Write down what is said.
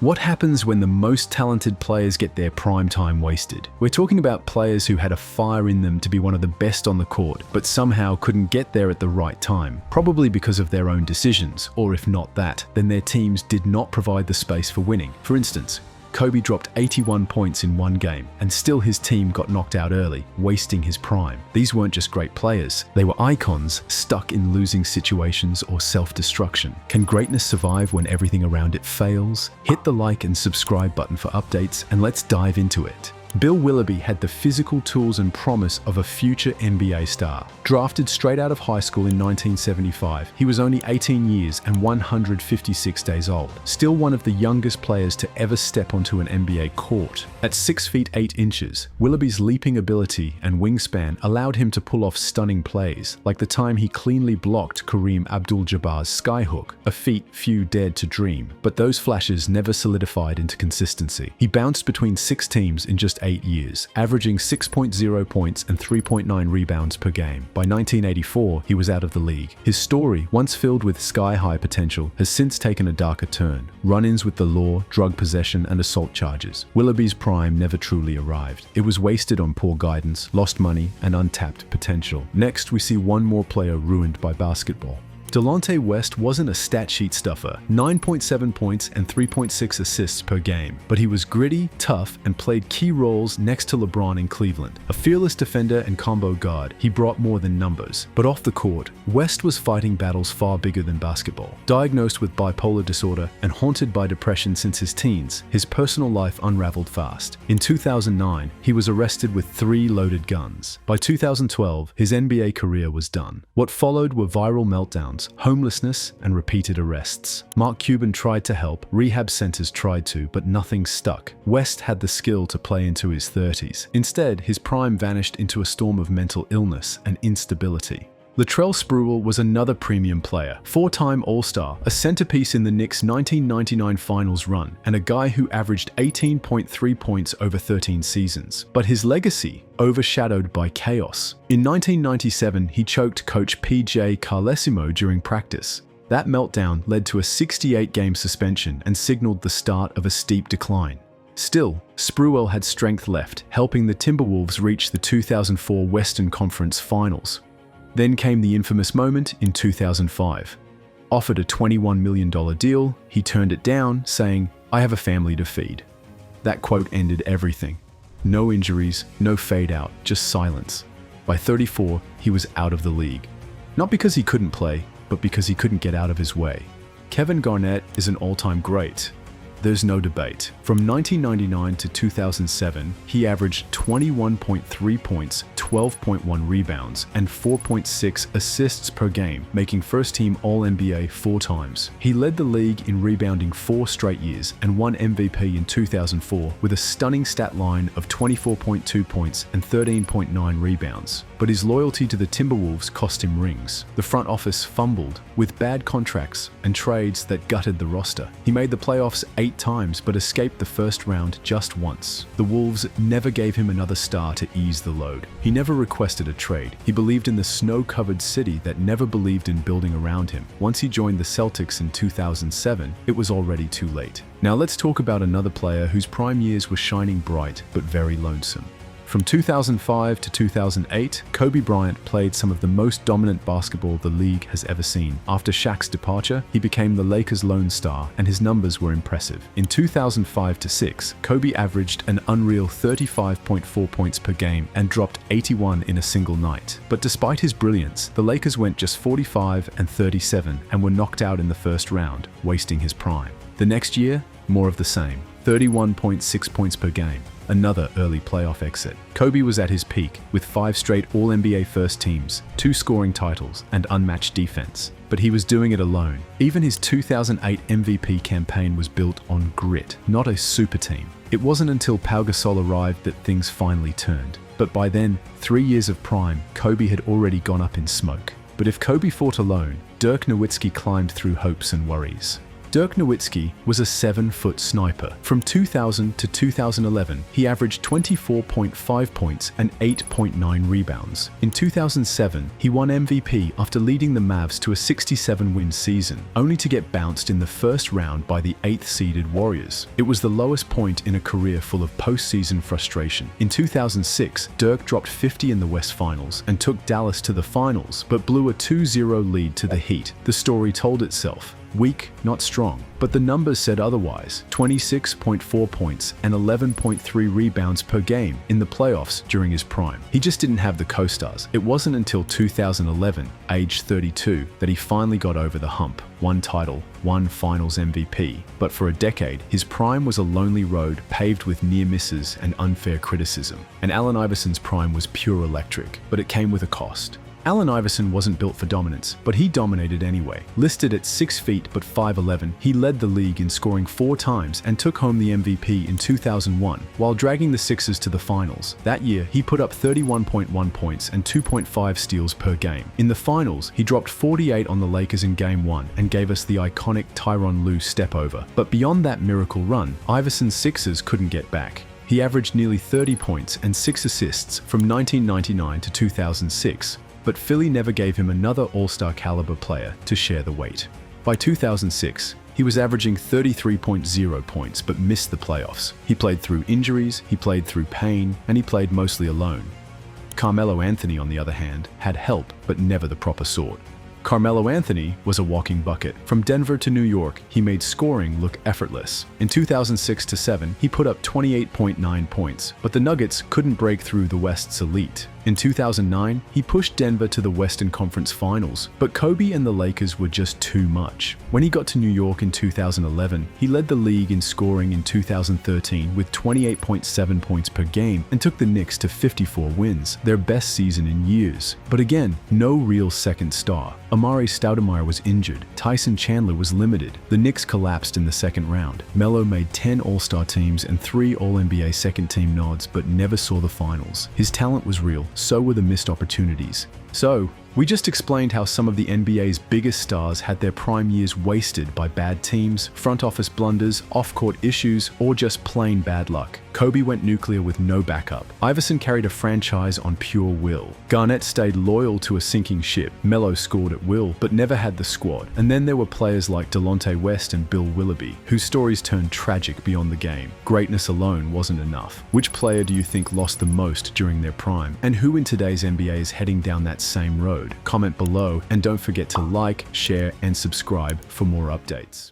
What happens when the most talented players get their prime time wasted? We're talking about players who had a fire in them to be one of the best on the court, but somehow couldn't get there at the right time, probably because of their own decisions, or if not that, then their teams did not provide the space for winning. For instance, Kobe dropped 81 points in one game, and still his team got knocked out early, wasting his prime. These weren't just great players, they were icons stuck in losing situations or self-destruction. Can greatness survive when everything around it fails? Hit the like and subscribe button for updates, and let's dive into it. Bill Willoughby had the physical tools and promise of a future NBA star. Drafted straight out of high school in 1975, he was only 18 years and 156 days old. Still one of the youngest players to ever step onto an NBA court. At 6 feet 8 inches, Willoughby's leaping ability and wingspan allowed him to pull off stunning plays, like the time he cleanly blocked Kareem Abdul-Jabbar's skyhook, a feat few dared to dream. But those flashes never solidified into consistency. He bounced between 6 teams in just 8 years, averaging 6.0 points and 3.9 rebounds per game. By 1984, he was out of the league. His story, once filled with sky-high potential, has since taken a darker turn. Run-ins with the law, drug possession, and assault charges. Willoughby's prime never truly arrived. It was wasted on poor guidance, lost money, and untapped potential. Next, we see one more player ruined by basketball. Dante West wasn't a stat sheet stuffer, 9.7 points and 3.6 assists per game, but he was gritty, tough, and played key roles next to LeBron in Cleveland. A fearless defender and combo guard, he brought more than numbers. But off the court, West was fighting battles far bigger than basketball. Diagnosed with bipolar disorder and haunted by depression since his teens, his personal life unraveled fast. In 2009, he was arrested with 3 loaded guns. By 2012, his NBA career was done. What followed were viral meltdowns, homelessness, and repeated arrests. Mark Cuban tried to help, rehab centers tried to, but nothing stuck. West had the skill to play into his 30s. Instead, his prime vanished into a storm of mental illness and instability. Latrell Sprewell was another premium player, 4-time All-Star, a centerpiece in the Knicks' 1999 finals run, and a guy who averaged 18.3 points over 13 seasons. But his legacy, overshadowed by chaos. In 1997, he choked coach P.J. Carlesimo during practice. That meltdown led to a 68-game suspension and signaled the start of a steep decline. Still, Sprewell had strength left, helping the Timberwolves reach the 2004 Western Conference Finals. Then came the infamous moment in 2005. Offered a $21 million deal, he turned it down, saying, "I have a family to feed." That quote ended everything. No injuries, no fade out, just silence. By 34, he was out of the league. Not because he couldn't play, but because he couldn't get out of his way. Kevin Garnett is an all-time great. There's no debate. From 1999 to 2007, he averaged 21.3 points, 12.1 rebounds, and 4.6 assists per game, making first-team All-NBA 4 times. He led the league in rebounding 4 straight years and won MVP in 2004 with a stunning stat line of 24.2 points and 13.9 rebounds. But his loyalty to the Timberwolves cost him rings. The front office fumbled with bad contracts and trades that gutted the roster. He made the playoffs 8 times but escaped the first round just once. The Wolves never gave him another star to ease the load. He never requested a trade. He believed in the snow-covered city that never believed in building around him. Once he joined the Celtics in 2007, it was already too late. Now let's talk about another player whose prime years were shining bright but very lonesome. From 2005 to 2008, Kobe Bryant played some of the most dominant basketball the league has ever seen. After Shaq's departure, he became the Lakers' lone star, and his numbers were impressive. In 2005 to 6, Kobe averaged an unreal 35.4 points per game and dropped 81 in a single night. But despite his brilliance, the Lakers went just 45 and 37 and were knocked out in the first round, wasting his prime. The next year, more of the same, 31.6 points per game. Another early playoff exit. Kobe was at his peak, with 5 straight All-NBA first teams, 2 scoring titles, and unmatched defense. But he was doing it alone. Even his 2008 MVP campaign was built on grit, not a super team. It wasn't until Pau Gasol arrived that things finally turned. But by then, 3 years of prime, Kobe had already gone up in smoke. But if Kobe fought alone, Dirk Nowitzki climbed through hopes and worries. Dirk Nowitzki was a 7-foot sniper. From 2000 to 2011, he averaged 24.5 points and 8.9 rebounds. In 2007, he won MVP after leading the Mavs to a 67-win season, only to get bounced in the first round by the 8th-seeded Warriors. It was the lowest point in a career full of postseason frustration. In 2006, Dirk dropped 50 in the West Finals and took Dallas to the finals, but blew a 2-0 lead to the Heat. The story told itself. Weak, not strong. But the numbers said otherwise. 26.4 points and 11.3 rebounds per game in the playoffs during his prime. He just didn't have the co-stars. It wasn't until 2011, age 32, that he finally got over the hump. One title, one finals MVP. But for a decade, his prime was a lonely road paved with near misses and unfair criticism. And Allen Iverson's prime was pure electric, but it came with a cost. Allen Iverson wasn't built for dominance, but he dominated anyway. Listed at 6 feet but 5'11", he led the league in scoring 4 times and took home the MVP in 2001, while dragging the Sixers to the finals. That year, he put up 31.1 points and 2.5 steals per game. In the finals, he dropped 48 on the Lakers in Game 1 and gave us the iconic Tyronn Lue step-over. But beyond that miracle run, Iverson's Sixers couldn't get back. He averaged nearly 30 points and 6 assists from 1999 to 2006. But Philly never gave him another all-star caliber player to share the weight. By 2006, he was averaging 33.0 points but missed the playoffs. He played through injuries, he played through pain, and he played mostly alone. Carmelo Anthony, on the other hand, had help but never the proper sort. Carmelo Anthony was a walking bucket. From Denver to New York, he made scoring look effortless. In 2006-07, he put up 28.9 points, but the Nuggets couldn't break through the West's elite. In 2009, he pushed Denver to the Western Conference Finals, but Kobe and the Lakers were just too much. When he got to New York in 2011, he led the league in scoring in 2013 with 28.7 points per game and took the Knicks to 54 wins, their best season in years. But again, no real second star. Amari Stoudemire was injured, Tyson Chandler was limited, the Knicks collapsed in the second round. Melo made 10 All-Star teams and 3 All-NBA second-team nods but never saw the finals. His talent was real, so were the missed opportunities. So, we just explained how some of the NBA's biggest stars had their prime years wasted by bad teams, front office blunders, off-court issues, or just plain bad luck. Kobe went nuclear with no backup. Iverson carried a franchise on pure will. Garnett stayed loyal to a sinking ship. Melo scored at will, but never had the squad. And then there were players like Dante West and Bill Willoughby, whose stories turned tragic beyond the game. Greatness alone wasn't enough. Which player do you think lost the most during their prime? And who in today's NBA is heading down that same road? Comment below, and don't forget to like, share, and subscribe for more updates.